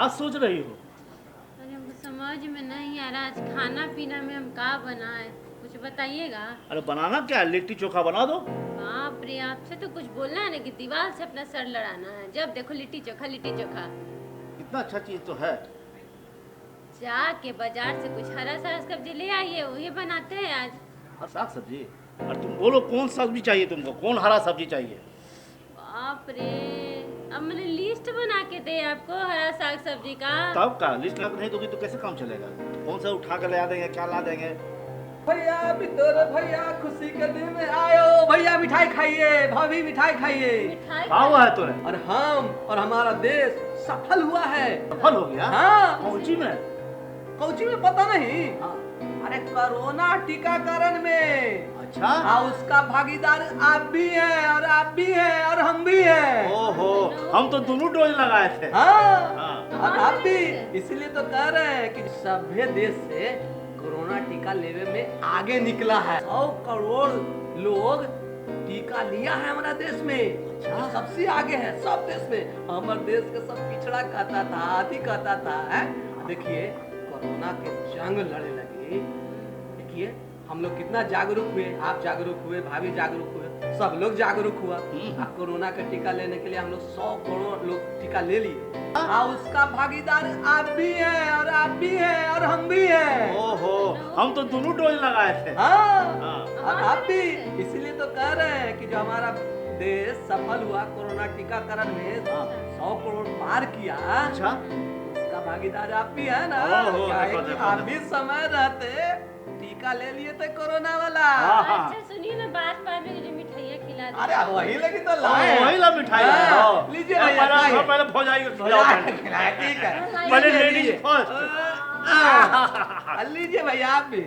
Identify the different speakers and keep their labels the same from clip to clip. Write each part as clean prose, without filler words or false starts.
Speaker 1: क्या सोच रही हो?
Speaker 2: अरे हमको समझ में नहीं आ रहा, आज खाना पीना में हम का बनाए, कुछ बताइएगा।
Speaker 1: अरे बनाना क्या है, लिट्टी चोखा बना दो।
Speaker 2: बाप रे, आपसे तो कुछ बोलना है ना कि दीवार से अपना सर लड़ाना है। जब देखो लिट्टी चोखा लिट्टी चोखा।
Speaker 1: इतना अच्छा चीज तो है।
Speaker 2: जाके बाजार से कुछ हरा साग सब्जी ले आइए, वही बनाते हैं आज।
Speaker 1: और साग सब्जी? और तुम बोलो कौन सब्जी चाहिए तुमको, कौन हरा सब्जी चाहिए?
Speaker 2: बाप रे, अब मैंने लिस्ट बना के दे आपको हरा साग सब्जी का।
Speaker 1: तब का लिस्ट नहीं दोगी तो कैसे काम चलेगा? कौन सा उठा कर ले आ देंगे, क्या ला देंगे?
Speaker 3: भैया बितोर भैया खुशी के दिन में आयो, भैया मिठाई खाइए, भाभी मिठाई खाइए।
Speaker 2: मिठाई
Speaker 1: क्या हुआ है तूने?
Speaker 3: और हम और हमारा देश सफल हुआ है।
Speaker 1: सफल हो गया?
Speaker 3: हाँ।
Speaker 1: कौची में?
Speaker 3: कौची में पता नहीं।
Speaker 1: हाँ।
Speaker 3: अरे कोरोना टीकाकरण में।
Speaker 1: अच्छा।
Speaker 3: हाँ, उसका भागीदार आप भी हैं और आप भी हैं और हम भी हैं।
Speaker 1: ओहो, हम तो दोनों डोज लगाए थे।
Speaker 3: हाँ।
Speaker 1: हाँ।
Speaker 3: और आप भी, इसलिए तो कह रहे हैं कि सभ्य देश से कोरोना टीका लेने में आगे निकला है। 100 करोड़ लोग टीका लिया है हमारा देश में। अच्छा। सबसे आगे है सब देश में। हमारे देश के सब पिछड़ा कहता था, आदि कहता था। देखिए कोरोना के जंग लड़े लगे। देखिए हम लोग कितना जागरूक हुए, आप जागरूक हुए, भाभी जागरूक हुए, सब लोग जागरूक हुआ। कोरोना का टीका लेने के लिए हम लोग 100 करोड़ लोग टीका ले लिए। हाँ, उसका भागीदार आप भी हैं और आप भी हैं और हम भी हैं।
Speaker 1: ओहो, हम तो दोनों डोज लगाए थे।
Speaker 3: हाँ।
Speaker 1: हाँ।
Speaker 3: और आप भी, इसलिए तो कह रहे हैं कि जो हमारा देश सफल हुआ कोरोना टीकाकरण में, 100 करोड़ पार किया।
Speaker 1: अच्छा।
Speaker 3: उसका भागीदार आप भी है ना।
Speaker 1: ओहो,
Speaker 3: क्या है
Speaker 1: देखो,
Speaker 3: कि
Speaker 1: देखो,
Speaker 3: आप
Speaker 1: देखो।
Speaker 3: भी समय रहते टीका ले लिए थे कोरोना वाला।
Speaker 2: अच्छा सुनिए ना, बात बात में जो मिठाइयाँ खिला दे।
Speaker 3: अरे वही लगी तो लाए।
Speaker 1: वही ला मिठाई।
Speaker 3: हाँ, लीजिए भैया, खाइए।
Speaker 1: पहले भौजाई को खिलाओ पहले।
Speaker 3: ठीक है।
Speaker 1: पहले
Speaker 3: लीजिए,
Speaker 1: लेडीज
Speaker 3: लीजिए।
Speaker 1: फर्स्ट।
Speaker 3: लीजिए भैया आप भी।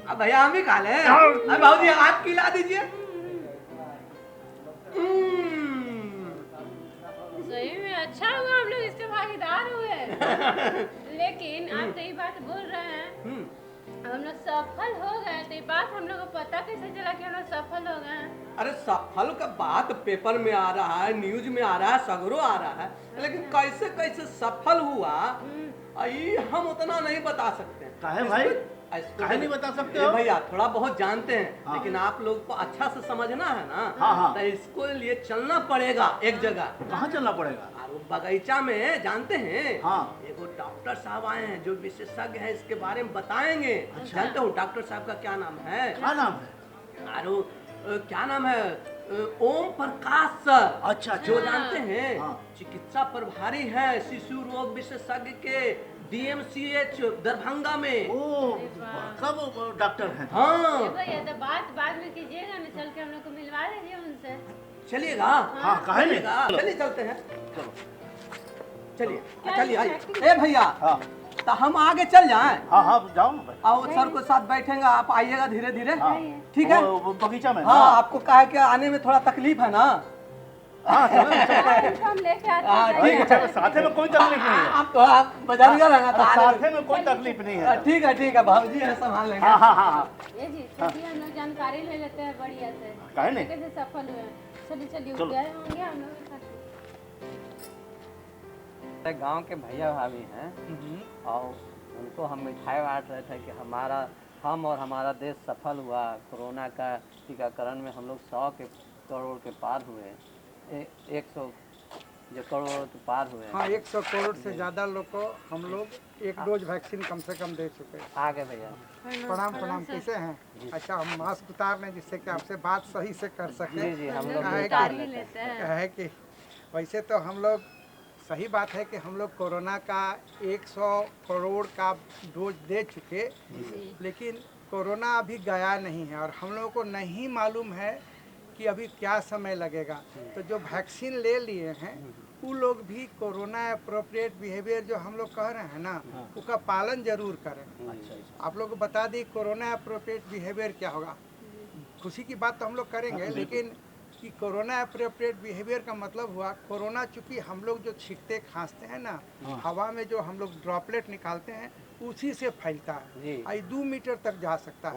Speaker 3: अब भैया हम भी खा लें। अब भाजी आप खिला दीजिए।
Speaker 2: सही में अच्छा हुआ हम लोग इसके भागीदार हुए। लेकिन आप तो ये बात बोल रहे हैं, अब हम लोग सफल हो गए, तो ये बात हम लोग को पता कैसे चला कि हम लोग सफल हो गए हैं?
Speaker 3: अरे सफल का बात पेपर में आ रहा है, न्यूज में आ रहा है, सगरो आ रहा है, लेकिन कैसे कैसे सफल हुआ हम उतना नहीं बता सकते।
Speaker 1: काहे भाई? काहे नहीं बता सकते हो?
Speaker 3: भैया थोड़ा बहुत जानते हैं।
Speaker 1: हाँ।
Speaker 3: लेकिन आप लोग को अच्छा से समझना है ना।
Speaker 1: हाँ, हाँ।
Speaker 3: तो इसको लिए चलना पड़ेगा एक जगह।
Speaker 1: कहाँ चलना पड़ेगा?
Speaker 3: और वो बगीचा में जानते हैं।
Speaker 1: हाँ।
Speaker 3: एगो डॉक्टर साहब आए हैं जो विशेषज्ञ हैं, इसके बारे में बताएंगे।
Speaker 1: अच्छा।
Speaker 3: जानते हो डॉक्टर साहब का क्या नाम है?
Speaker 1: क्या नाम है?
Speaker 3: और क्या नाम है? ओम प्रकाश सर।
Speaker 1: अच्छा,
Speaker 3: जो जानते हैं
Speaker 1: हाँ।
Speaker 3: चिकित्सा प्रभारी हैं शिशु रोग विशेषज्ञ के DMCH दरभंगा में।
Speaker 1: ओ, कब डॉक्टर हैं?
Speaker 3: हाँ।
Speaker 2: ये भैया तो बात बाद में कीजिएगा ना, चल के हम लोग को मिलवा दीजिए उनसे।
Speaker 3: चलिएगा।
Speaker 1: हाँ, काहे नहीं?
Speaker 3: चलिएगा।
Speaker 1: चलो।
Speaker 3: चलिए चलते हैं।
Speaker 1: चलो।
Speaker 3: चलिए
Speaker 2: क्या
Speaker 3: चलिए
Speaker 2: है?
Speaker 3: आइए। ए भैया,
Speaker 1: हाँ।
Speaker 3: तो हम आगे चल जाएं।
Speaker 1: हाँ हाँ, जाओ ना भाई।
Speaker 3: आओ सर को साथ बैठेंगे, आप आइएगा धीरे धीरे।
Speaker 1: हाँ।
Speaker 3: ठीक है।
Speaker 1: वो बगीचा में।
Speaker 3: हाँ, आपको कहा कि आने में थोड़ा तकलीफ है ना।
Speaker 1: हाँ, चलो, चलो।
Speaker 2: तो हम लेके आते
Speaker 3: हाँ,
Speaker 2: हैं।
Speaker 3: ठीक है।
Speaker 1: चलो, साथे में कोई तकलीफ नहीं है।
Speaker 3: आप बजारिया रहना था।
Speaker 1: साथे में कोई तकलीफ नहीं है।
Speaker 3: ठीक है भाजी है, संभाल लेंगे।
Speaker 1: हाँ हाँ हाँ हाँ।
Speaker 2: ये जी चलिए हम लोग जानकारी ले लेते हैं बढ़िया से।
Speaker 1: काहे नहीं?
Speaker 2: कैसे सफल हुए? चलिए चलिए,
Speaker 1: चलो।
Speaker 2: गए होंगे हम लोग के साथ।
Speaker 4: गांव के भैया भाभी हैं और उनको हम मिठाई बांट रहे थे कि हम और हमारा देश सफल हुआ कोरोना का टीकाकरण में। हम लोग 100 करोड़ के पार हुए, 100 जो करोड़ के पार हुए।
Speaker 5: हाँ, 100 करोड़ से ज़्यादा लोग को हम लोग एक डोज वैक्सीन कम से कम दे चुके हैं।
Speaker 4: आगे भैया
Speaker 5: प्रणाम, कैसे हैं? अच्छा, हम मास्क उतार लें जिससे कि आपसे बात सही से कर सकें।
Speaker 4: जी जी हम लोग
Speaker 5: काहे
Speaker 4: उतार
Speaker 2: ही
Speaker 4: लेते हैं।
Speaker 2: लेते हैं।
Speaker 5: क्या है कि वैसे तो हम लोग, सही बात है कि हम लोग कोरोना का 100 करोड़ का डोज दे चुके, लेकिन कोरोना अभी गया नहीं है और हम लोगों को नहीं मालूम है कि अभी क्या समय लगेगा। तो जो वैक्सीन ले लिए हैं वो लोग भी कोरोना अप्रोप्रिएट बिहेवियर जो हम लोग कह रहे हैं ना, उसका पालन जरूर करें। आप लोग को बता दी कोरोना अप्रोप्रिएट बिहेवियर क्या होगा। खुशी की बात तो हम लोग करेंगे, लेकिन कि कोरोना अप्रोप्रिएट बिहेवियर का मतलब हुआ, कोरोना चूँकि हम लोग जो छींकते खांसते हैं ना, हवा में जो हम लोग ड्रॉपलेट निकालते हैं उसी से फैलता है। 2 मीटर तक जा सकता है।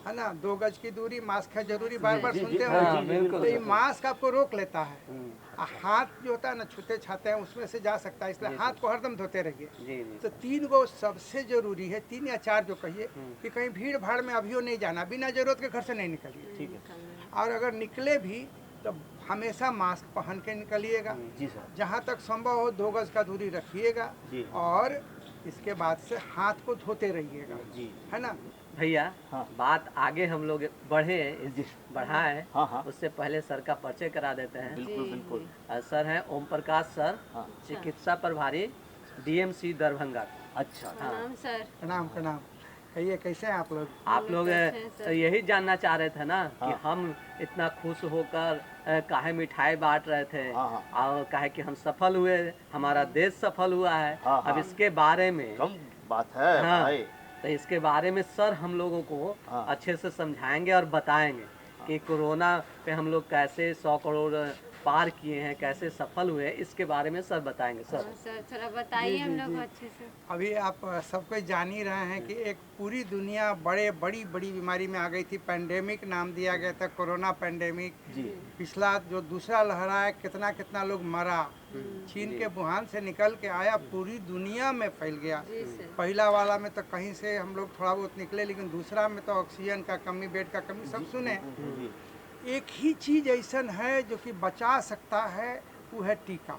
Speaker 5: है ना, 2 गज की दूरी, मास्क है जरूरी, बार बार सुनते हो।
Speaker 4: हाँ, बिल्कुल,
Speaker 5: तो ये
Speaker 4: बिल्कुल।
Speaker 5: मास्क आपको रोक लेता है। हाथ जो होता है ना, छूते छाते हैं उसमें से जा सकता है, इसलिए हाथ को हरदम धोते रहिए।
Speaker 4: जी जी
Speaker 5: तो 3 गो सबसे जरूरी है, 3 या 4 जो कहिए, कि कहीं भीड़ भाड़ में अभियो नहीं जाना, बिना जरूरत के घर से नहीं निकलिए।
Speaker 1: ठीक है
Speaker 5: और अगर निकले भी तो हमेशा मास्क पहन के निकलिएगा।
Speaker 1: जी सर।
Speaker 5: जहाँ तक संभव हो 2 गज का दूरी रखिएगा
Speaker 1: जी।
Speaker 5: और इसके बाद से हाथ को धोते रहिएगा,
Speaker 1: जी
Speaker 5: है ना।
Speaker 3: भैया
Speaker 1: हाँ।
Speaker 3: बात आगे हम लोग बढ़े
Speaker 1: जी।
Speaker 3: बढ़ाएं,
Speaker 1: हाँ हाँ
Speaker 3: उससे पहले सर का परिचय करा देते हैं।
Speaker 1: बिल्कुल बिल्कुल।
Speaker 3: सर हैं ओम प्रकाश सर,
Speaker 1: हाँ
Speaker 3: चिकित्सा प्रभारी डीएमसी दरभंगा।
Speaker 1: अच्छा
Speaker 2: प्रणाम सर।
Speaker 5: प्रणाम प्रणाम। कहिए कैसे हैं आप लोग?
Speaker 3: आप लोग
Speaker 2: अच्छे हैं सर।
Speaker 3: यही जानना चाह रहे थे ना कि
Speaker 1: हाँ।
Speaker 3: हम इतना खुश होकर काहे मिठाई बांट रहे थे
Speaker 1: हाँ, हाँ।
Speaker 3: और काहे कि हम सफल हुए, हमारा देश सफल हुआ है।
Speaker 1: हाँ,
Speaker 3: अब
Speaker 1: हाँ।
Speaker 3: इसके बारे में
Speaker 1: कम बात है
Speaker 3: हाँ,
Speaker 1: भाई।
Speaker 3: तो इसके बारे में सर हम लोगों को
Speaker 1: हाँ।
Speaker 3: अच्छे से समझाएंगे और बताएंगे कि कोरोना पे हम लोग कैसे 100 करोड़ पार किए हैं, कैसे सफल हुए, इसके बारे में सर बताएंगे। सर
Speaker 2: हाँ, सर थोड़ा बताइए हम लोग को अच्छे से।
Speaker 5: अभी आप सब कोई जान ही रहे हैं कि एक पूरी दुनिया बड़ी बीमारी में आ गई थी। पैंडेमिक नाम दिया गया था, कोरोना पैंडेमिक।
Speaker 1: जी
Speaker 5: पिछला जो दूसरा लहर आया, कितना लोग मरा। चीन के वुहान से निकल के आया, पूरी दुनिया में फैल गया।
Speaker 2: जी सर।
Speaker 5: पहला वाला में तो कहीं से हम लोग थोड़ा बहुत निकले, लेकिन दूसरा में तो ऑक्सीजन का कमी, बेड का कमी सब सुने।
Speaker 1: जी
Speaker 5: एक ही चीज़ ऐसन है जो कि बचा सकता है, वो है टीका।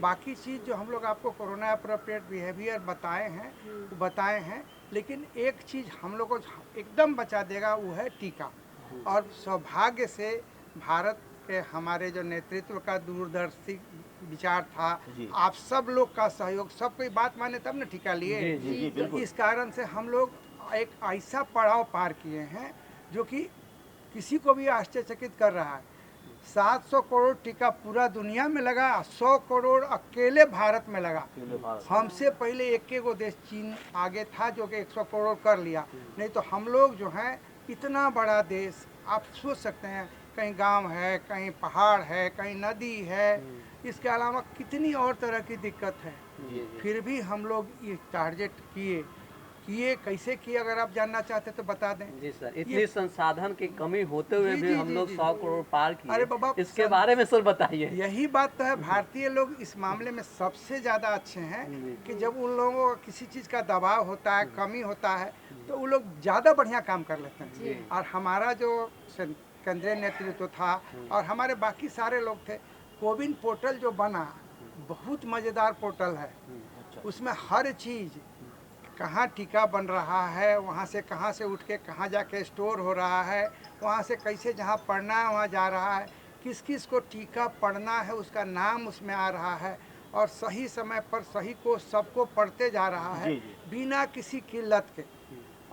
Speaker 5: बाकी चीज़ जो हम लोग आपको कोरोना अप्रोप्रिएट बिहेवियर बताए हैं वो बताए हैं, लेकिन एक चीज़ हम लोग को एकदम बचा देगा, वो है टीका। और सौभाग्य से भारत के हमारे जो नेतृत्व का दूरदर्शी विचार था,
Speaker 1: जी।
Speaker 5: आप सब लोग का सहयोग, सब कोई बात माने तब न टीका लिए।
Speaker 1: जी जी जी
Speaker 5: तो
Speaker 1: बिल्कुल।
Speaker 5: इस कारण से हम लोग एक ऐसा पड़ाव पार किए हैं जो कि किसी को भी आश्चर्यचकित कर रहा है। 700 करोड़ टीका पूरा दुनिया में लगा, 100 करोड़ अकेले भारत में लगा।
Speaker 1: अकेले भारत।
Speaker 5: हमसे पहले एक गो देश चीन आगे था जो कि 100 करोड़ कर लिया। नहीं तो हम लोग जो हैं, इतना बड़ा देश, आप सोच सकते हैं, कहीं गांव है, कहीं पहाड़ है, कहीं नदी है, इसके अलावा कितनी और तरह की दिक्कत है। फिर भी हम लोग ये टारगेट किए कैसे किए, अगर आप जानना चाहते तो बता दें।
Speaker 3: जी सर, इतनी संसाधन की कमी होते हुए
Speaker 5: जी,
Speaker 3: भी
Speaker 5: जी,
Speaker 3: हम
Speaker 5: जी,
Speaker 3: लोग
Speaker 5: जी।
Speaker 3: 100 करोड़ पार
Speaker 5: अरे
Speaker 3: किए,
Speaker 5: बाबा,
Speaker 3: इसके बारे में सर बताइए।
Speaker 5: यही बात तो है, भारतीय लोग इस मामले में सबसे ज़्यादा अच्छे हैं कि जब उन लोगों को किसी चीज़ का दबाव होता है, कमी होता है, तो वो लोग ज़्यादा बढ़िया काम कर लेते हैं। और हमारा जो केंद्रीय नेतृत्व था और हमारे बाकी सारे लोग थे, कोविन पोर्टल जो बना, बहुत मज़ेदार पोर्टल है। उसमें हर चीज़, कहाँ टीका बन रहा है, वहाँ से कहाँ से उठ के कहाँ जाके स्टोर हो रहा है, वहाँ से कैसे जहाँ पढ़ना है वहाँ जा रहा है, किस किस को टीका पढ़ना है उसका नाम उसमें आ रहा है, और सही समय पर सही को सबको पढ़ते जा रहा है बिना किसी किल्लत के।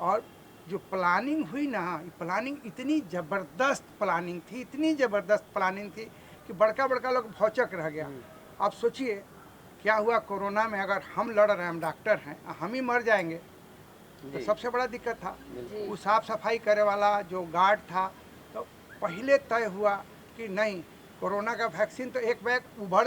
Speaker 5: और जो प्लानिंग हुई ना, प्लानिंग इतनी ज़बरदस्त प्लानिंग थी, इतनी ज़बरदस्त प्लानिंग थी कि बड़का लोग भौचक रह गया। अब सोचिए क्या हुआ कोरोना में, अगर हम लड़ रहे हैं, हम डॉक्टर हैं, हम ही मर जाएंगे तो सबसे बड़ा दिक्कत था। वो साफ सफाई करे वाला जो गार्ड था, तो पहले तय हुआ कि नहीं, कोरोना का वैक्सीन तो एक बैग उभड़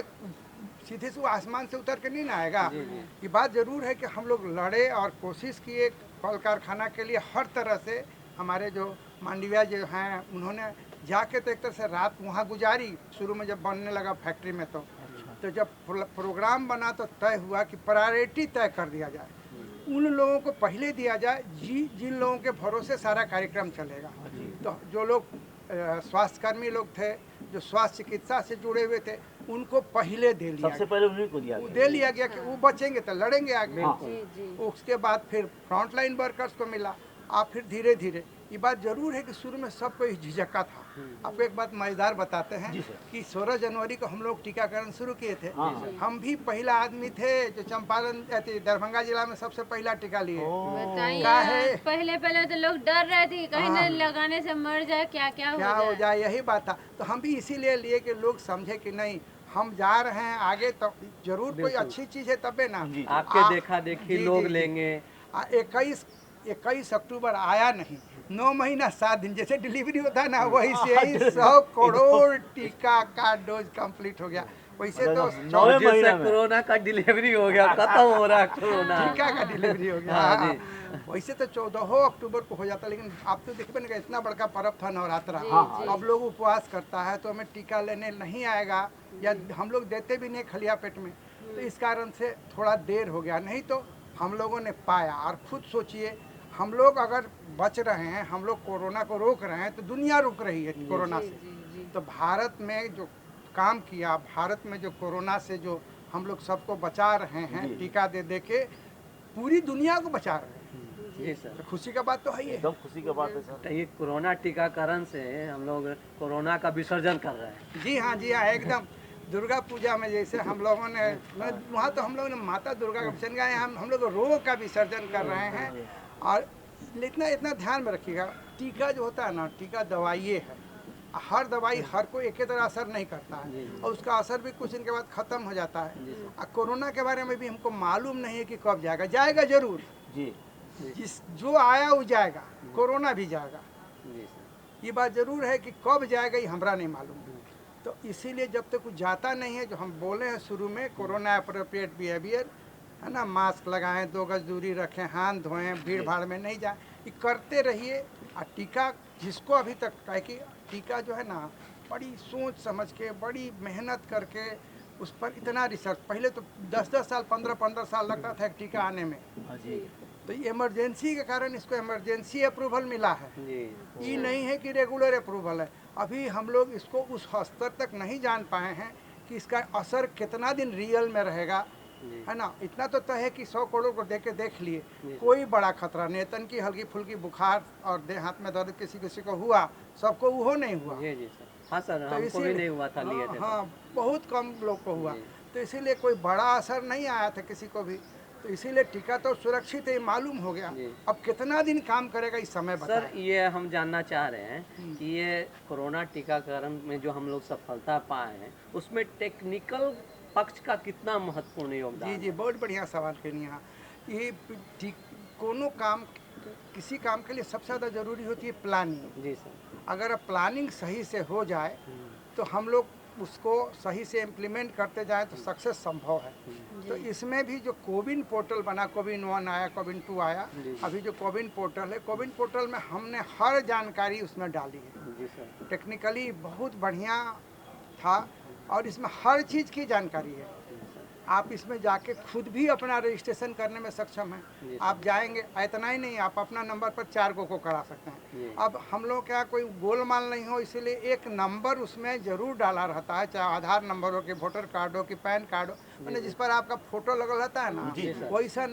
Speaker 5: सीधे से आसमान से उतर के नहीं ना आएगा। ये बात ज़रूर है कि हम लोग लड़े और कोशिश किए कल कारखाना के लिए हर तरह से। हमारे जो मांडविया जो हैं, उन्होंने जाके तो एक तरह से रात वहाँ गुजारी, शुरू में जब बनने लगा फैक्ट्री में। तो जब प्रोग्राम बना तो तय हुआ कि प्रायोरिटी तय कर दिया जाए, उन लोगों को पहले दिया जाए जिन लोगों के भरोसे सारा कार्यक्रम चलेगा। तो जो लोग स्वास्थ्यकर्मी लोग थे, जो स्वास्थ्य चिकित्सा से जुड़े हुए थे, उनको पहले दे लिया,
Speaker 1: सबसे पहले उन्हीं को दिया
Speaker 5: वो
Speaker 1: गया।
Speaker 5: दे लिया गया कि वो बचेंगे तो लड़ेंगे आगे।
Speaker 2: जी जी।
Speaker 5: उसके बाद फिर फ्रंट लाइन वर्कर्स को मिला, आप फिर धीरे धीरे। ये बात जरूर है कि शुरू में सबको झिझका था। आपको एक बात मजेदार बताते हैं कि 16 जनवरी को हम लोग टीकाकरण शुरू किए थे। हम भी पहला आदमी थे जो चंपारण दरभंगा जिला में सबसे पहला टीका लिए।
Speaker 2: बताइए, पहले तो लोग डर रहे थे कहीं न लगाने से मर जाए, क्या
Speaker 5: हो जाए, यही बात था। तो हम भी इसीलिए लिए कि लोग समझे कि नहीं, हम जा रहे हैं आगे, तो जरूर कोई अच्छी चीज़ है तबे ना।
Speaker 3: आपके देखा देखी लोग लेंगे।
Speaker 5: 21 अक्टूबर आया नहीं, 9 महीना 7 दिन जैसे डिलीवरी होता है ना, वही से ही 100 करोड़ टीका का डोज कंप्लीट हो गया। वैसे तो
Speaker 3: जैसे कोरोना का डिलीवरी हो गया, खत्म हो रहा है कोरोना,
Speaker 5: टीका का डिलीवरी हो गया।
Speaker 3: हाँ जी।
Speaker 5: वैसे तो 14 अक्टूबर को हो जाता, लेकिन आप तो देखिए ना इतना बड़का पर्व था नवरात्रा, अब लोग उपवास करता है तो हमें टीका लेने नहीं आएगा, या हम लोग देते भी नहीं खलिया पेट में, तो इस कारण से थोड़ा देर हो गया। नहीं तो हम लोगों ने पाया। और खुद सोचिए, हम लोग अगर बच रहे हैं, हम लोग कोरोना को रोक रहे हैं, तो दुनिया रुक रही है कोरोना से। तो भारत में जो काम किया, भारत में जो कोरोना से जो हम लोग सबको बचा रहे हैं, टीका दे दे के पूरी दुनिया को बचा रहे हैं।
Speaker 4: जी सर,
Speaker 5: तो खुशी का बात तो है ही है।
Speaker 1: एकदम खुशी की बात है सर।
Speaker 4: तो ये कोरोना टीकाकरण से हम लोग कोरोना का विसर्जन कर रहे हैं।
Speaker 5: जी हाँ, जी हाँ, एकदम। दुर्गा पूजा में जैसे हम लोगों ने वहाँ तो हम लोगों ने माता दुर्गा का विसर्जन किया, हम लोग रोग का विसर्जन कर रहे हैं। और इतना ध्यान में रखिएगा, टीका जो होता है ना, टीका दवाइये है। हर दवाई हर कोई एक ही तरह असर नहीं करता है, और उसका असर भी कुछ दिन के बाद ख़त्म हो जाता है। और कोरोना के बारे में भी हमको मालूम नहीं है कि कब जाएगा। जाएगा जरूर
Speaker 1: जी,
Speaker 5: जिस जो आया वो जाएगा, कोरोना भी जाएगा।
Speaker 4: जी सर,
Speaker 5: ये बात जरूर है कि कब जाएगा ये हमरा नहीं मालूम। तो इसीलिए जब तक कुछ जाता नहीं है, जो हम बोले हैं शुरू में, कोरोना अप्रोप्रिएट बिहेवियर है ना, मास्क लगाएं, 2 गज दूरी रखें, हाथ धोएं, भीड़ भाड़ में नहीं जाएं, ये करते रहिए। और टीका जिसको अभी तक है कि टीका जो है ना, बड़ी सोच समझ के, बड़ी मेहनत करके उस पर इतना रिसर्च, पहले तो 10-10 साल 15-15 साल लगता था एक टीका आने में।
Speaker 1: जी,
Speaker 5: तो ये इमरजेंसी के कारण इसको इमरजेंसी अप्रूवल मिला है,
Speaker 4: जी
Speaker 5: ये नहीं है कि रेगुलर अप्रूवल है। अभी हम लोग इसको उस स्तर तक नहीं जान पाए हैं कि इसका असर कितना दिन रियल में रहेगा, है ना। इतना तो तय है कि 100 करोड़ को देख लिए, कोई बड़ा खतरा नहीं। तन की हल्की फुल्की बुखार और देह हाथ में दर्द किसी को हुआ, सबको वो नहीं हुआ।
Speaker 4: जी जी सर, हाँ सर,
Speaker 5: तो
Speaker 4: हमको भी नहीं हुआ था, लिए थे।
Speaker 5: हाँ, बहुत कम लोग को हुआ, तो इसीलिए कोई बड़ा असर नहीं आया था किसी को भी। तो इसीलिए टीका तो सुरक्षित है, मालूम हो गया। अब कितना दिन काम करेगा इस समय
Speaker 4: सर,
Speaker 5: बताएं।
Speaker 4: ये हम जानना चाह रहे हैं कि ये कोरोना टीकाकरण में जो हम लोग सफलता पाए हैं, उसमें टेक्निकल पक्ष का कितना महत्वपूर्ण योगदान
Speaker 5: जी
Speaker 4: है?
Speaker 5: जी, बहुत बढ़िया सवाल करिए। यहाँ ये ठीक कोनो काम, किसी काम के लिए सबसे ज़्यादा ज़रूरी होती है प्लानिंग।
Speaker 4: जी सर,
Speaker 5: अगर प्लानिंग सही से हो जाए तो हम लोग उसको सही से इम्प्लीमेंट करते जाएं तो सक्सेस संभव है। तो इसमें भी जो कोविन पोर्टल बना, कोविन 1 आया, कोविन 2 आया, अभी जो कोविन पोर्टल है, कोविन पोर्टल में हमने हर जानकारी उसमें डाली है।
Speaker 4: जी सर,
Speaker 5: टेक्निकली बहुत बढ़िया था, और इसमें हर चीज़ की जानकारी है। आप इसमें जाके खुद भी अपना रजिस्ट्रेशन करने में सक्षम हैं। आप जाएंगे, इतना ही नहीं, आप अपना नंबर पर 4 को करा सकते हैं। अब हम लोग क्या कोई गोलमाल नहीं हो, इसलिए एक नंबर उसमें ज़रूर डाला रहता है, चाहे आधार नंबर हो, कि वोटर कार्ड हो, कि पैन कार्ड हो, मैंने जिस पर आपका फोटो लगल रहता है ना, वैसा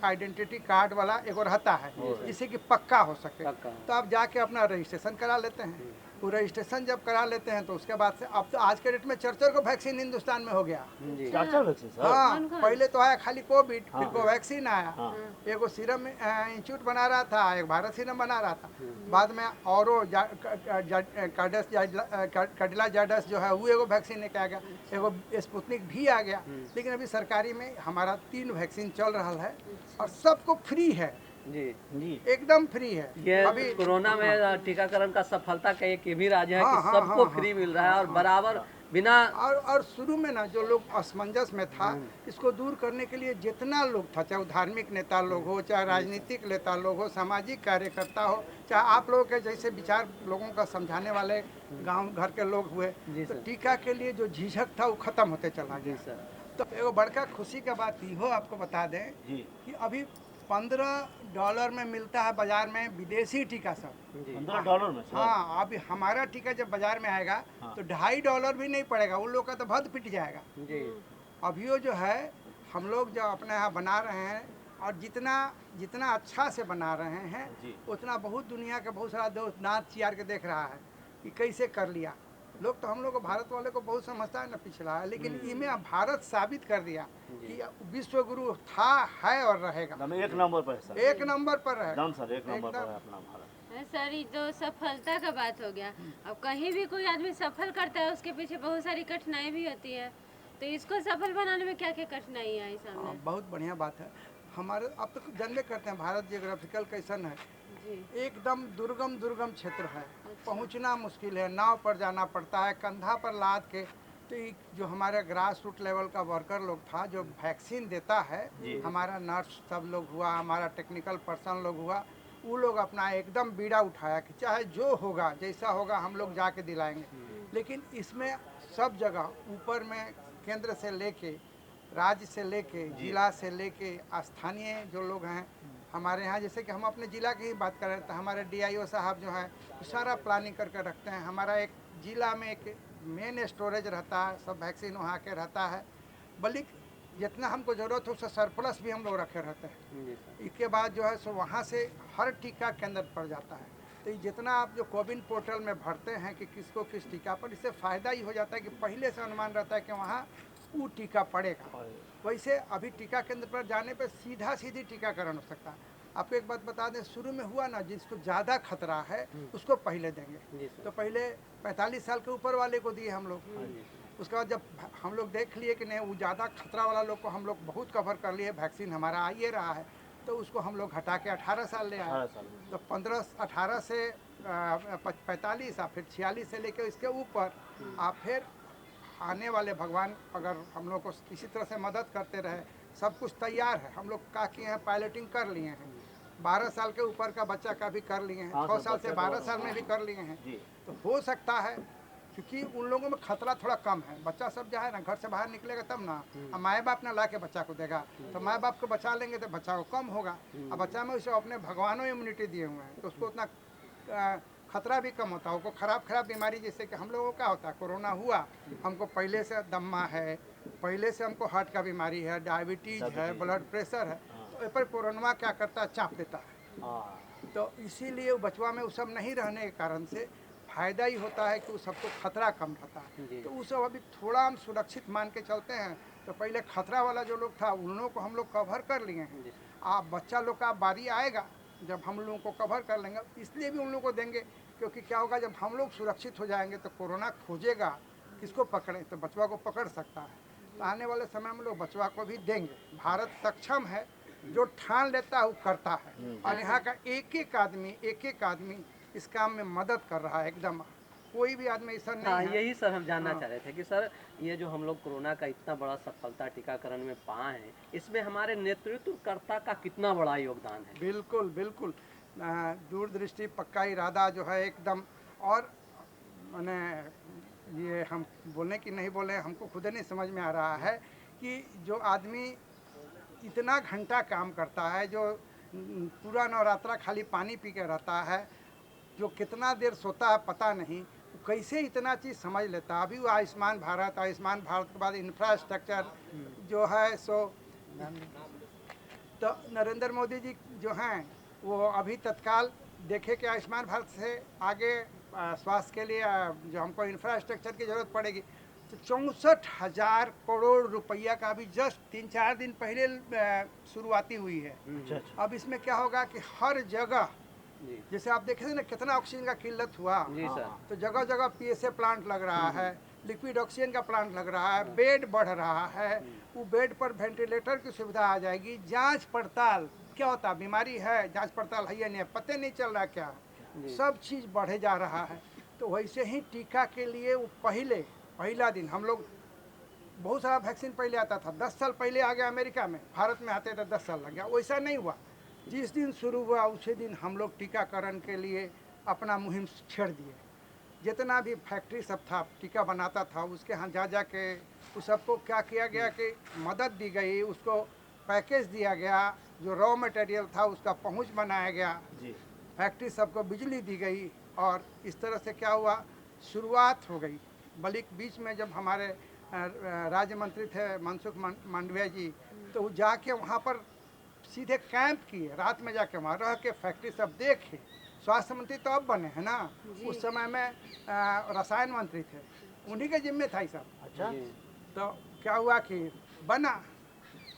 Speaker 5: आइडेंटिटी कार्ड वाला एगो रहता है, जिससे कि पक्का हो सके। तो आप जाके अपना रजिस्ट्रेशन करा लेते हैं। वो रजिस्ट्रेशन जब करा लेते हैं तो उसके बाद से, अब तो आज के डेट में 4 को वैक्सीन हिंदुस्तान में हो गया।
Speaker 1: चाचा वैक्सीन सर।
Speaker 5: हाँ, पहले तो आया खाली कोविड, फिर कोवैक्सीन आया, एगो सीरम इंस्टीट्यूट बना रहा था, एक भारत सीरम बना रहा था, बाद में औरो कैडिला जायडस जो है वो एगो वैक्सीन लेके आ गया, एगो स्पुतनिक भी आ गया। लेकिन अभी सरकारी में हमारा 3 वैक्सीन चल रहा है, और सबको फ्री है,
Speaker 4: जी
Speaker 1: जी,
Speaker 5: एकदम फ्री है।
Speaker 4: ये
Speaker 5: अभी
Speaker 4: कोरोना में टीकाकरण का सफलता का एक ये भी राज है
Speaker 5: हाँ,
Speaker 4: कि
Speaker 5: हाँ,
Speaker 4: सबको
Speaker 5: हाँ,
Speaker 4: फ्री मिल रहा है और बराबर बिना।
Speaker 5: और शुरू में ना जो लोग असमंजस में था, इसको दूर करने के लिए जितना लोग था, चाहे वो धार्मिक नेता लोग हो, चाहे राजनीतिक नेता लोग हो, सामाजिक कार्यकर्ता हो, चाहे आप लोगों के जैसे विचार लोगों का समझाने वाले गांव घर के लोग हुए, तो टीका के लिए जो झिझक था वो खत्म होते चला गया।
Speaker 4: सर,
Speaker 5: तो एगो बड़का खुशी का बात इहो आपको बता दें कि अभी $15 में मिलता है बाजार में विदेशी टीका सब।
Speaker 1: $15 में सर।
Speaker 5: हाँ, अभी हमारा टीका जब बाजार में आएगा तो $2.5 भी नहीं पड़ेगा, उन लोग का तो भद पिट जाएगा।
Speaker 4: जी
Speaker 5: अभी जो है हम लोग जो अपने यहाँ बना रहे हैं, और जितना अच्छा से बना रहे हैं, उतना बहुत दुनिया के बहुत सारा दोस्त नाच चियार के देख रहा है कि कैसे कर लिया। लोग तो हम लोग को, भारत वाले को बहुत समझता है ना, पिछला है, लेकिन इनमें भारत साबित कर दिया कि विश्व गुरु था, है और रहेगा।
Speaker 1: एक नंबर पर है सर।
Speaker 5: एक नंबर पर है
Speaker 1: एकदम सर, एक नंबर पर है अपना भारत।
Speaker 2: सर, ये तो सफलता का बात हो गया। अब कहीं भी कोई आदमी सफल करता है, उसके पीछे बहुत सारी कठिनाई भी होती है। तो इसको सफल बनाने में क्या क्या कठिनाई आई सामने?
Speaker 5: बहुत बढ़िया बात है। हमारे अब तो जानते करते हैं भारत जियोग्राफिकल कैसन है, एकदम दुर्गम क्षेत्र है, पहुंचना मुश्किल है, नाव पर जाना पड़ता है, कंधा पर लाद के तो ये जो हमारा ग्रास रूट लेवल का वर्कर लोग था जो वैक्सीन देता है, हमारा नर्स सब लोग हुआ, हमारा टेक्निकल पर्सन लोग हुआ, वो लोग अपना एकदम बीड़ा उठाया कि चाहे जो होगा जैसा होगा हम लोग जाके दिलाएंगे। लेकिन इसमें सब जगह ऊपर में केंद्र से लेके, राज्य से लेके, जिला से लेके, स्थानीय जो लोग हैं हमारे यहाँ, जैसे कि हम अपने ज़िला की ही बात कर रहे हैं तो हमारे DIO साहब जो हैं सारा प्लानिंग करके रखते हैं। हमारा एक ज़िला में एक मेन स्टोरेज रहता है, सब वैक्सीन वहाँ के रहता है, बल्कि जितना हमको ज़रूरत हो उससे सरप्लस भी हम लोग रखे रहते हैं। इसके बाद जो है सो वहाँ से हर टीका केंद्र पर जाता है। तो ये जितना आप जो कोविन पोर्टल में भरते हैं कि किसको किस टीका पर, इससे फ़ायदा ही हो जाता है कि पहले से अनुमान रहता है कि वहाँ वो टीका पड़ेगा। वैसे अभी टीका केंद्र पर जाने पर सीधी टीकाकरण हो सकता है। आपको एक बात बता दें, शुरू में हुआ ना, जिसको ज़्यादा खतरा है उसको पहले देंगे। तो पहले 45 साल के ऊपर वाले को दिए हम लोग। उसके बाद जब हम लोग देख लिए कि नहीं वो ज़्यादा खतरा वाला लोग को हम लोग बहुत कवर कर लिए, वैक्सीन हमारा आ ही रहा है, तो उसको हम लोग हटा के 18 साल ले आए। तो 18 से 45 फिर 46 से लेकर इसके ऊपर आप फिर आने वाले भगवान अगर हम लोग को इसी तरह से मदद करते रहे, सब कुछ तैयार है। हम लोग क्या किए हैं, पायलटिंग कर लिए हैं, 12 साल के ऊपर का बच्चा का भी कर लिए हैं, 6 साल से 12 साल में भी कर लिए हैं। तो हो सकता है क्योंकि उन लोगों में खतरा थोड़ा कम है। बच्चा सब जो है ना घर से बाहर निकलेगा तब ना, अब माए बाप ना ला के बच्चा को देगा, तो माए बाप को बचा लेंगे तो बच्चा को कम होगा। अब बच्चा में उसे अपने भगवानों इम्यूनिटी दिए हुए हैं तो उसको उतना खतरा भी कम होता है। वो खराब बीमारी जैसे कि हम लोगों का होता है, कोरोना हुआ हमको पहले से दम्मा है, पहले से हमको हार्ट का बीमारी है, डायबिटीज़ है, ब्लड प्रेशर है, तो इस पर कोरोना क्या करता है, चाप देता है। तो इसीलिए वो बचवा में वो सब नहीं रहने के कारण से फ़ायदा ही होता है कि उस सबको खतरा कम रहता है। तो उस सब अभी थोड़ा हम सुरक्षित मान के चलते हैं। तो पहले खतरा वाला जो लोग था उन लोगों को हम लोग कवर कर लिए हैं। आप बच्चा लोग का बारी आएगा जब हम लोगों को कवर कर लेंगे, इसलिए भी उन लोगों को देंगे क्योंकि क्या होगा जब हम लोग सुरक्षित हो जाएंगे तो कोरोना खोजेगा किसको पकड़े, तो बचवा को पकड़ सकता है। तो आने वाले समय में लोग बचवा को भी देंगे। भारत सक्षम है, जो ठान लेता है वो करता है, और यहाँ का एक एक आदमी इस काम में मदद कर रहा है। एकदम कोई भी आदमी ऐसा नहीं है।
Speaker 4: यही सर हम जानना चाह रहे थे कि सर ये जो हम लोग कोरोना का इतना बड़ा सफलता टीकाकरण में पाए हैं, इसमें हमारे नेतृत्वकर्ता का कितना बड़ा योगदान है?
Speaker 5: बिल्कुल बिल्कुल, दूरदृष्टि, पक्का इरादा जो है एकदम। और मैंने ये हम बोलने की नहीं बोले, हमको खुद नहीं समझ में आ रहा है कि जो आदमी इतना घंटा काम करता है, जो पूरा नवरात्रा खाली पानी पी के रहता है, जो कितना देर सोता है पता नहीं, कैसे इतना चीज़ समझ लेता है। अभी वो आयुष्मान भारत के बाद इंफ्रास्ट्रक्चर जो है सो, तो नरेंद्र मोदी जी जो हैं वो अभी तत्काल देखे कि आयुष्मान भारत से आगे स्वास्थ्य के लिए जो हमको इंफ्रास्ट्रक्चर की ज़रूरत पड़ेगी, तो 64,000 करोड़ रुपया का अभी जस्ट 3-4 दिन पहले शुरुआती हुई है। अब इसमें क्या होगा कि हर जगह, जैसे आप देखे थे ना कितना ऑक्सीजन का किल्लत हुआ, तो जगह जगह PSA प्लांट लग रहा है, लिक्विड ऑक्सीजन का प्लांट लग रहा है, बेड बढ़ रहा है, वो बेड पर वेंटिलेटर की सुविधा आ जाएगी। जांच पड़ताल क्या होता है, बीमारी है, जांच पड़ताल है या नहीं, पता नहीं चल रहा क्या, सब चीज़ बढ़े जा रहा है। तो वैसे ही टीका के लिए वो पहला दिन हम लोग बहुत सारा वैक्सीन पहले आता था, 10 साल पहले आ गया अमेरिका में, भारत में आते थे 10 साल लग गया। वैसा नहीं हुआ, जिस दिन शुरू हुआ उसी दिन हम लोग टीकाकरण के लिए अपना मुहिम छेड़ दिए। जितना भी फैक्ट्री सब था टीका बनाता था, उसके यहाँ जा के उस सबको क्या किया गया कि मदद दी गई, उसको पैकेज दिया गया, जो रॉ मटेरियल था उसका पहुँच बनाया गया, फैक्ट्री सबको बिजली दी गई, और इस तरह से क्या हुआ, शुरुआत हो गई। बल्कि बीच में जब हमारे राज्य मंत्री थे मनसुख मांडविया जी, तो वो जाके वहाँ पर सीधे कैंप किए, रात में जाके वहाँ रह के फैक्ट्री सब देखे। स्वास्थ्य मंत्री तो अब बने हैं ना, उस समय में रसायन मंत्री थे, उन्हीं के जिम्मे था ये सब। अच्छा, तो क्या हुआ कि बना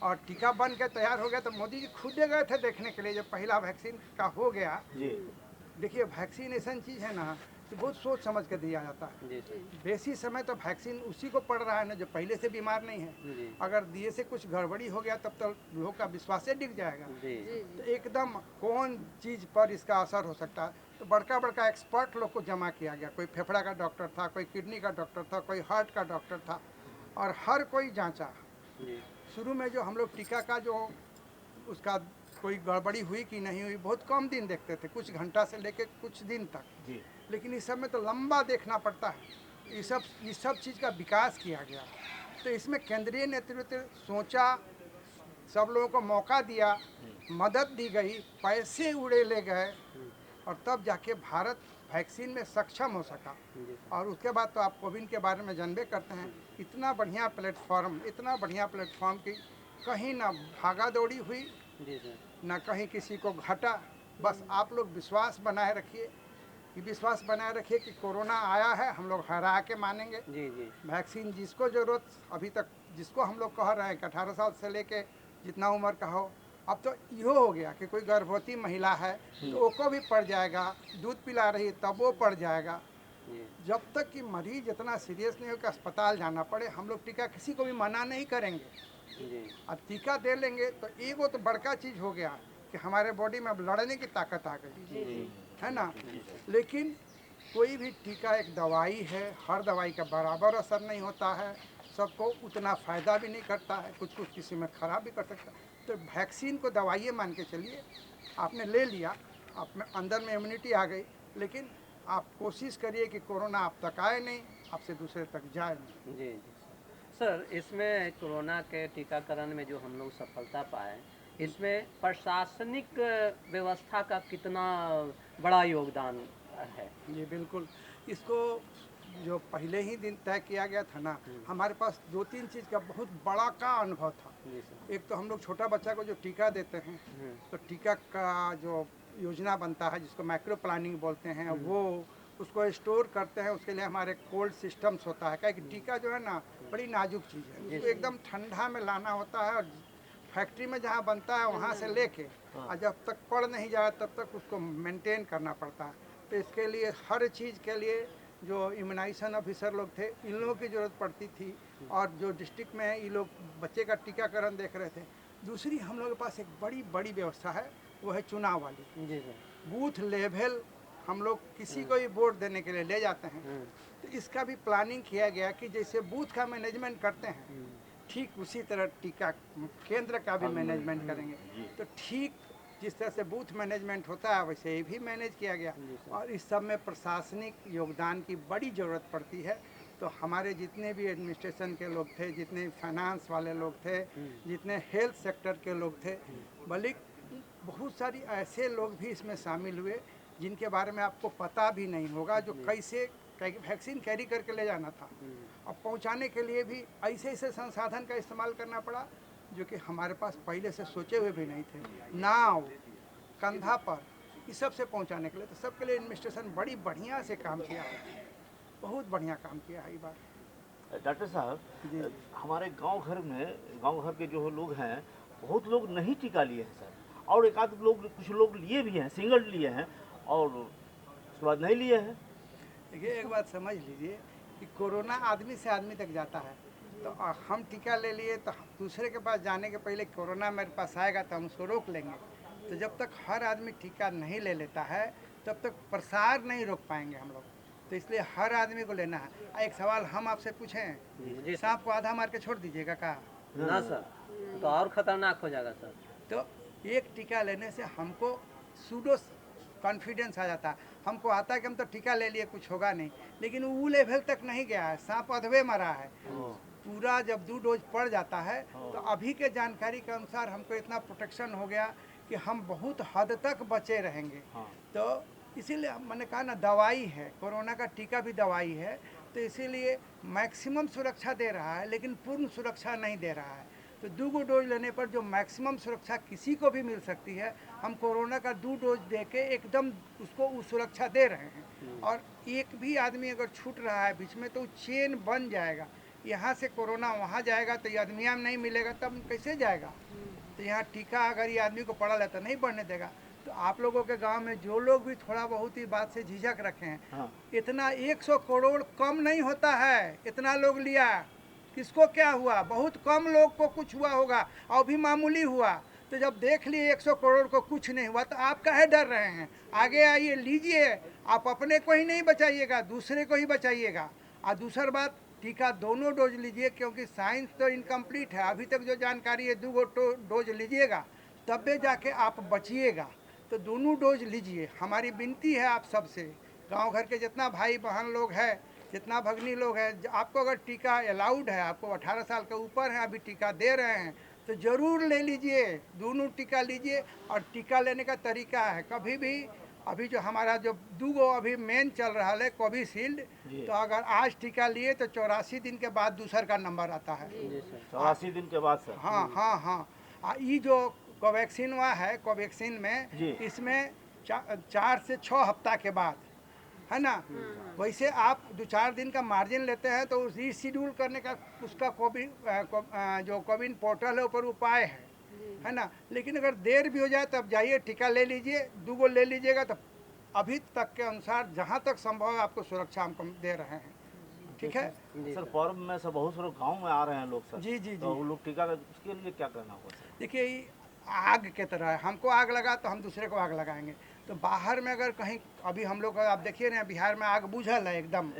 Speaker 5: और टीका बन के तैयार हो गया, तो मोदी जी खुद गए थे देखने के लिए जब पहला वैक्सीन का हो गया। देखिए वैक्सीन ऐसा चीज़ है ना तो बहुत सोच समझ कर दिया जाता है।
Speaker 4: जी सर।
Speaker 5: बेसी समय तो वैक्सीन उसी को पड़ रहा है ना जो पहले से बीमार नहीं है।
Speaker 4: जी
Speaker 5: अगर दिए से कुछ गड़बड़ी हो गया तब तो लोगों का विश्वास ही डिग जाएगा।
Speaker 4: जी
Speaker 5: तो एकदम कौन चीज़ पर इसका असर हो सकता है, तो बड़का बड़का एक्सपर्ट लोग को जमा किया गया। कोई फेफड़ा का डॉक्टर था, कोई किडनी का डॉक्टर था, कोई हार्ट का डॉक्टर था, और हर कोई जांचा।
Speaker 4: जी
Speaker 5: शुरू में जो हम लोग टीका का जो उसका कोई गड़बड़ी हुई कि नहीं हुई बहुत कम दिन देखते थे, कुछ घंटा से लेके कुछ दिन तक।
Speaker 1: जी
Speaker 5: लेकिन इस सब में तो लंबा देखना पड़ता है। इस सब चीज़ का विकास किया गया। तो इसमें केंद्रीय नेतृत्व सोचा, सब लोगों को मौका दिया, मदद दी गई, पैसे उड़े ले गए, और तब जाके भारत वैक्सीन में सक्षम हो सका।
Speaker 4: जी
Speaker 5: और उसके बाद तो आप कोविन के बारे में जानबे करते हैं, इतना बढ़िया प्लेटफॉर्म की कहीं ना भागा दौड़ी हुई,
Speaker 4: जी सर।
Speaker 5: ना कहीं किसी को घटा। बस आप लोग विश्वास बनाए रखिए, कि कोरोना आया है, हम लोग हरा के मानेंगे।
Speaker 4: जी जी
Speaker 5: वैक्सीन जिसको ज़रूरत, अभी तक जिसको हम लोग कह रहे हैं कि 18 साल से लेके जितना उम्र का हो, अब तो यो हो गया कि कोई गर्भवती महिला है तो वो भी पड़ जाएगा, दूध पिला रही है तब वो पड़ जाएगा।
Speaker 4: जी
Speaker 5: जब तक कि मरीज इतना सीरियस नहीं हो कि अस्पताल जाना पड़े, हम लोग टीका किसी को भी मना नहीं करेंगे।
Speaker 4: जी
Speaker 5: अब टीका दे लेंगे तो एगो तो बड़का चीज़ हो गया कि हमारे बॉडी में अब लड़ने की ताकत आ गई, है ना। लेकिन कोई भी टीका एक दवाई है, हर दवाई का बराबर असर नहीं होता है, सबको उतना फ़ायदा भी नहीं करता है, कुछ कुछ किसी में ख़राब भी कर सकता है। तो वैक्सीन को दवाई मान के चलिए, आपने ले लिया, आप में अंदर में इम्यूनिटी आ गई, लेकिन आप कोशिश करिए कि कोरोना आप तक आए नहीं, आपसे दूसरे तक जाए नहीं।
Speaker 4: जी जी सर, इसमें कोरोना के टीकाकरण में जो हम लोग सफलता पाए, इसमें प्रशासनिक व्यवस्था का कितना बड़ा योगदान है?
Speaker 5: जी बिल्कुल, इसको जो पहले ही दिन तय किया गया था ना, हमारे पास 2-3 चीज़ का बहुत बड़ा का अनुभव था।
Speaker 4: जी सर।
Speaker 5: एक तो हम लोग छोटा बच्चा को जो टीका देते हैं, तो टीका का जो योजना बनता है जिसको माइक्रो प्लानिंग बोलते हैं, वो उसको स्टोर करते हैं। उसके लिए हमारे कोल्ड सिस्टम्स होता है, क्या कि टीका जो है ना बड़ी नाजुक चीज़ है, उसको एकदम ठंडा में लाना होता है, और फैक्ट्री में जहाँ बनता है वहाँ से लेके और जब तक पड़ नहीं जाए तब तक उसको मेंटेन करना पड़ता है। तो इसके लिए हर चीज़ के लिए जो इम्यूनाइजेशन ऑफिसर लोग थे, इन लोगों की ज़रूरत पड़ती थी, और जो डिस्ट्रिक्ट में ये लोग बच्चे का टीकाकरण देख रहे थे। दूसरी हम लोग के पास एक बड़ी व्यवस्था है, वो है चुनाव वाली।
Speaker 4: जी सर।
Speaker 5: बूथ लेवल हम लोग किसी को भी वोट देने के लिए ले जाते हैं, तो इसका भी प्लानिंग किया गया कि जैसे बूथ का मैनेजमेंट करते हैं, ठीक उसी तरह टीका केंद्र का भी मैनेजमेंट करेंगे। तो ठीक जिस तरह से बूथ मैनेजमेंट होता है वैसे ही भी मैनेज किया गया। और इस सब में प्रशासनिक योगदान की बड़ी ज़रूरत पड़ती है। तो हमारे जितने भी एडमिनिस्ट्रेशन के लोग थे, जितने फाइनेंस वाले लोग थे, जितने हेल्थ सेक्टर के लोग थे, बल्कि बहुत सारी ऐसे लोग भी इसमें शामिल हुए जिनके बारे में आपको पता भी नहीं होगा, जो कैसे वैक्सीन कैरी करके ले जाना था। अब पहुंचाने के लिए भी ऐसे संसाधन का इस्तेमाल करना पड़ा जो कि हमारे पास पहले से सोचे हुए भी नहीं थे। नाव, कंधा पर, इस सब से पहुंचाने के लिए, तो सबके लिए एडमिनिस्ट्रेशन बड़ी बढ़िया से काम किया है, बहुत बढ़िया काम किया है। ये बात
Speaker 1: डॉक्टर साहब, हमारे गांव घर के जो लोग हैं, बहुत लोग नहीं टीका लिए हैं सर, और एक आध लोग, कुछ लोग लिए भी हैं, सिंगल लिए हैं, और उसके बाद नहीं लिए हैं।
Speaker 5: देखिए, एक बात समझ लीजिए कि कोरोना आदमी से आदमी तक जाता है। तो हम टीका ले लिए तो दूसरे के पास जाने के पहले कोरोना मेरे पास आएगा तो हम उसको रोक लेंगे। तो जब तक हर आदमी टीका नहीं ले लेता है तब तक प्रसार नहीं रोक पाएंगे हम लोग। तो इसलिए हर आदमी को लेना है। एक सवाल हम आपसे पूछें, सांप को आधा मार के छोड़ दीजिएगा क्या?
Speaker 4: ना सर, तो और खतरनाक हो जाएगा सर।
Speaker 5: तो एक टीका लेने से हमको सूडो कॉन्फिडेंस आ जाता है। हमको आता है कि हम तो टीका ले लिए, कुछ होगा नहीं, लेकिन वो लेवल तक नहीं गया है, सांप अधवे मरा है। पूरा जब 2 डोज पड़ जाता है तो अभी के जानकारी के अनुसार हमको इतना प्रोटेक्शन हो गया कि हम बहुत हद तक बचे रहेंगे। तो इसीलिए मैंने कहा ना, दवाई है, कोरोना का टीका भी दवाई है। तो इसीलिए मैक्सिमम सुरक्षा दे रहा है, लेकिन पूर्ण सुरक्षा नहीं दे रहा है। तो 2 डोज लेने पर जो मैक्सिमम सुरक्षा किसी को भी मिल सकती है, हम कोरोना का 2 डोज दे के एकदम उसको वो सुरक्षा दे रहे हैं। और एक भी आदमी अगर छूट रहा है बीच में तो चेन बन जाएगा। यहाँ से कोरोना वहाँ जाएगा तो ये आदमिया में नहीं मिलेगा, तब कैसे जाएगा? तो यहाँ टीका अगर ये आदमी को पड़ा लेता नहीं बढ़ने देगा। तो आप लोगों के गांव में जो लोग भी थोड़ा बहुत ही बात से झिझक रखे हैं,
Speaker 1: हाँ
Speaker 5: इतना 100 करोड़ कम नहीं होता है। इतना लोग लिया, किसको क्या हुआ? बहुत कम लोग को कुछ हुआ होगा और भी मामूली हुआ। तो जब देख लिए 100 करोड़ को कुछ नहीं हुआ तो आप काहे डर रहे हैं? आगे आइए, लीजिए। आप अपने को ही नहीं बचाइएगा, दूसरे को ही बचाइएगा। और दूसरी बात, टीका दोनों डोज लीजिए, क्योंकि साइंस तो इनकम्प्लीट है। अभी तक जो जानकारी है, 2 डोज लीजिएगा तब भी जाके आप बचिएगा। तो दोनों डोज लीजिए। हमारी विनती है आप सबसे, गांव घर के जितना भाई बहन लोग हैं, जितना भगनी लोग हैं, आपको अगर टीका अलाउड है, आपको 18 साल के ऊपर है, अभी टीका दे रहे हैं, तो ज़रूर ले लीजिए। दोनों टीका लीजिए। और टीका लेने का तरीका है, कभी भी अभी जो हमारा जो 2 अभी मेन चल रहा है कोविशील्ड,
Speaker 1: जी।
Speaker 5: तो अगर आज टीका लिए तो 84 दिन के बाद दूसर का नंबर आता है।
Speaker 1: 84 दिन के बाद सर।
Speaker 5: हाँ हाँ हाँ। ये जो कोवैक्सीन हुआ है, कोवैक्सीन में
Speaker 1: जी।
Speaker 5: इसमें 4 से 6 हफ्ता के बाद, है ना। वैसे आप 2-4 दिन का मार्जिन लेते हैं तो रीशेड्यूल करने का उसका जो कोविन पोर्टल है ऊपर उपाय है ना। लेकिन अगर देर भी हो जाए तब जाइए, टीका ले लीजिए। 2 गो ले लीजिएगा तो अभी तक के अनुसार जहाँ तक संभव है आपको सुरक्षा हम दे रहे हैं। ठीक है
Speaker 1: सर, पर्व में सब बहुत सारे गांव में आ रहे हैं लोग सर।
Speaker 5: जी जी
Speaker 1: तो
Speaker 5: जी।
Speaker 1: वो लोग टीका उसके लिए क्या करना होगा सर?
Speaker 5: देखिए, ये आग के तरह है। हमको आग लगा तो हम दूसरे को आग लगाएंगे। तो बाहर में अगर कहीं, अभी हम लोग आप देखिए ना, बिहार में आग बुझल है एकदम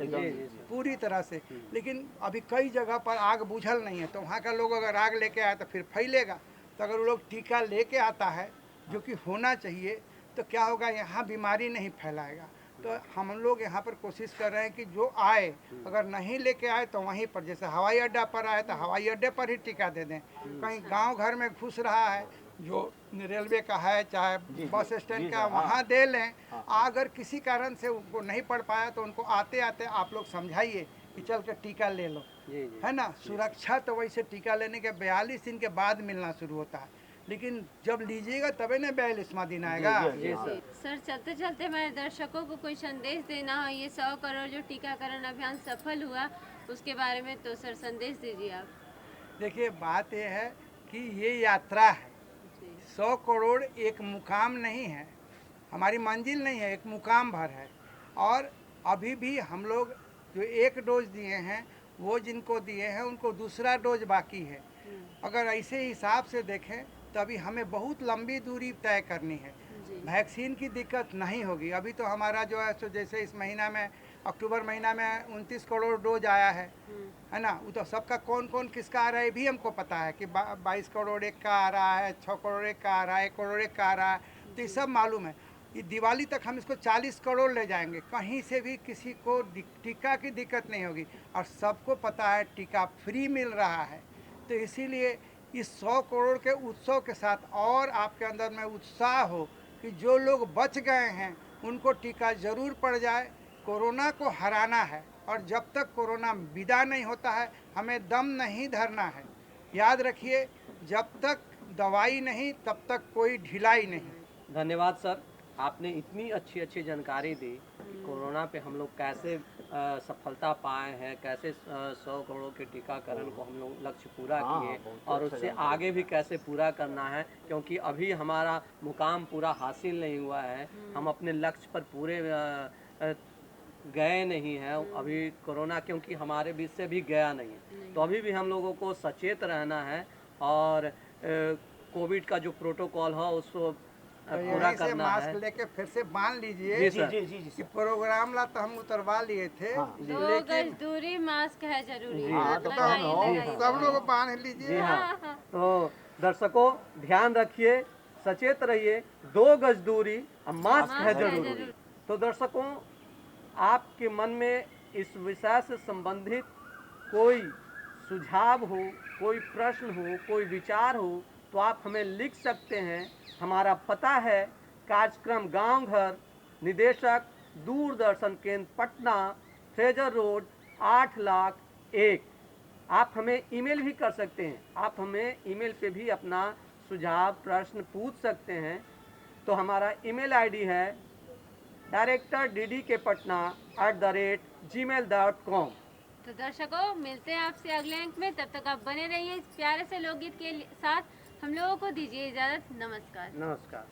Speaker 5: पूरी तरह से। लेकिन अभी कई जगह पर आग बुझल नहीं है, तो वहाँ का लोग अगर आग लेके आए तो फिर फैलेगा। तो अगर वो लोग टीका लेके आता है, जो कि होना चाहिए, तो क्या होगा, यहाँ बीमारी नहीं फैलाएगा। तो हम लोग यहाँ पर कोशिश कर रहे हैं कि जो आए, अगर नहीं लेके आए तो वहीं पर, जैसे हवाई अड्डा पर आए तो हवाई अड्डे पर ही टीका दे दें। कहीं गांव घर में घुस रहा है, जो रेलवे का है चाहे बस स्टैंड का, वहाँ दे लें। अगर किसी कारण से उनको नहीं पड़ पाया तो उनको आते आते आप लोग समझाइए कि चल के टीका ले लो, है ना। सुरक्षा तो वैसे टीका लेने के 42 दिन के बाद मिलना शुरू होता है, लेकिन जब लीजिएगा तभी ना 42वां दिन आएगा।
Speaker 2: सर, चलते चलते हमारे दर्शकों को कोई संदेश देना हो, ये 100 करोड़ जो टीकाकरण अभियान सफल हुआ उसके बारे में, तो सर संदेश दीजिए आप।
Speaker 5: देखिए, बात यह है कि ये यात्रा है। 100 करोड़ एक मुकाम नहीं है, हमारी मंजिल नहीं है, एक मुकाम भर है। और अभी भी हम लोग जो 1 डोज दिए हैं, वो जिनको दिए हैं उनको दूसरा डोज बाकी है। अगर ऐसे हिसाब से देखें तो अभी हमें बहुत लंबी दूरी तय करनी है। वैक्सीन की दिक्कत नहीं होगी। अभी तो हमारा जो है, सो जैसे इस महीना में, अक्टूबर महीना में 29 करोड़ डोज आया है ना। वो तो सबका कौन कौन किसका आ रहा है ये भी हमको पता है कि 22 करोड़ एक का आ रहा है, 6 करोड़ एक का आ रहा है, 1 करोड़ एक का आ रहा है। तो ये सब मालूम है। ये दिवाली तक हम इसको 40 करोड़ ले जाएंगे। कहीं से भी किसी को टीका की दिक्कत नहीं होगी। और सबको पता है टीका फ्री मिल रहा है। तो इसीलिए इस 100 करोड़ के उत्सव के साथ और आपके अंदर में उत्साह हो कि जो लोग बच गए हैं उनको टीका ज़रूर पड़ जाए। कोरोना को हराना है, और जब तक कोरोना विदा नहीं होता है हमें दम नहीं धरना है। याद रखिए, जब तक दवाई नहीं तब तक कोई ढिलाई नहीं।
Speaker 3: धन्यवाद सर, आपने इतनी अच्छी अच्छी जानकारी दी कि कोरोना पे हम लोग कैसे सफलता पाए हैं, कैसे 100 करोड़ के टीकाकरण को हम लोग लक्ष्य पूरा किए, और उससे आगे भी कैसे पूरा करना है, क्योंकि अभी हमारा मुकाम पूरा हासिल नहीं हुआ है। हम अपने लक्ष्य पर पूरे गए नहीं हैं अभी। कोरोना क्योंकि हमारे बीच से भी गया नहीं है, तो अभी भी हम लोगों को सचेत रहना है और कोविड का जो प्रोटोकॉल है उसको पूरा
Speaker 5: यहीं से
Speaker 3: करना
Speaker 5: मास्क
Speaker 3: है।
Speaker 5: लेके फिर से बांध लीजिए।
Speaker 3: जी
Speaker 1: जी
Speaker 3: सर।
Speaker 1: जी जी जी
Speaker 5: कि
Speaker 1: सर।
Speaker 5: प्रोग्राम ला तो हम उतरवा लिए थे,
Speaker 2: 2 गज दूरी, मास्क है जरूरी,
Speaker 1: हाँ,
Speaker 2: हाथ
Speaker 1: तो
Speaker 2: लगाइए,
Speaker 1: हम
Speaker 2: लगाइए।
Speaker 5: सब लोग बांध
Speaker 3: जी
Speaker 5: लीजिए।
Speaker 3: हाँ। तो दर्शकों ध्यान रखिए, सचेत रहिए, 2 गज दूरी और मास्क है जरूरी। तो दर्शकों, आपके मन में इस विषय से संबंधित कोई सुझाव हो, कोई प्रश्न हो, कोई विचार हो, तो आप हमें लिख सकते हैं। हमारा पता है कार्यक्रम गांव घर, निदेशक दूरदर्शन केंद्र पटना, फ्रेजर रोड 8,01,। आप हमें ईमेल भी कर सकते हैं। आप हमें ईमेल पे भी अपना सुझाव प्रश्न पूछ सकते हैं। तो हमारा ईमेल आईडी है directordkpatna@gmail.com।
Speaker 2: तो दर्शकों, मिलते हैं आपसे अगले अंक में। तब तक आप बने रहिए इस प्यारे से लोकगीत के साथ। हम लोगों को दीजिए इजाजत। नमस्कार।
Speaker 3: नमस्कार।